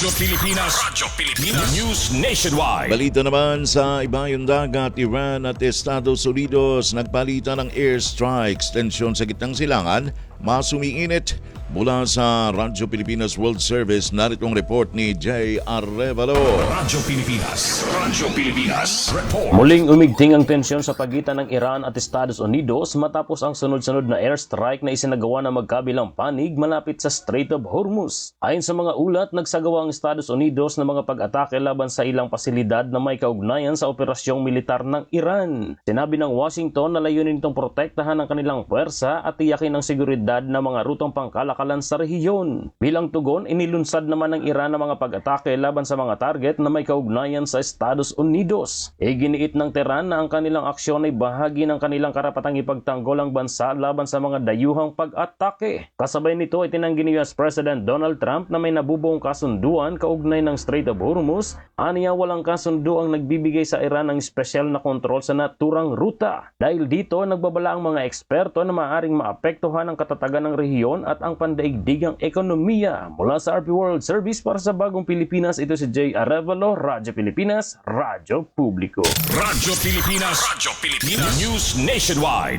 Radyo Pilipinas. News Nationwide. Balita naman sa ibayong dagat, Iran at Estados Unidos nagpalitan ng airstrikes. Tensyon sa gitnang silangan, masumiinit. Mula sa Radyo Pilipinas World Service, naritong report ni Jay Arevalo. Radyo Pilipinas. Report. Muling umigting ang tensyon sa pagitan ng Iran at Estados Unidos matapos ang sunod-sunod na airstrike na isinagawa ng magkabilang panig malapit sa Strait of Hormuz. Ayon sa mga ulat, nagsagawa ang Estados Unidos ng mga pag-atake laban sa ilang pasilidad na may kaugnayan sa operasyong militar ng Iran. Sinabi ng Washington na layunin itong protektahan ang kanilang puwersa at tiyakin ang seguridad ng mga rutong pangkalakalan sa rehiyon. Bilang tugon, inilunsad naman ng Iran ang mga pag-atake laban sa mga target na may kaugnayan sa Estados Unidos. Iginiit ng Tehran na ang kanilang aksyon ay bahagi ng kanilang karapatang ipagtanggol ang bansa laban sa mga dayuhang pag-atake. Kasabay nito ay tinanggi ni US President Donald Trump na may nabubuong kasunduan kaugnay ng Strait of Hormuz. Aniya walang kasundo ang nagbibigay sa Iran ng espesyal na kontrol sa naturang ruta. Dahil dito, nagbabala ang mga eksperto na maaaring maapektuhan ang katatagan ng rehiyon at ang pandaigdigang ekonomiya. Mula sa RP World Service para sa Bagong Pilipinas, ito si Jay Arevalo, Radyo Pilipinas, Radyo Publiko. Radyo Pilipinas. News Nationwide.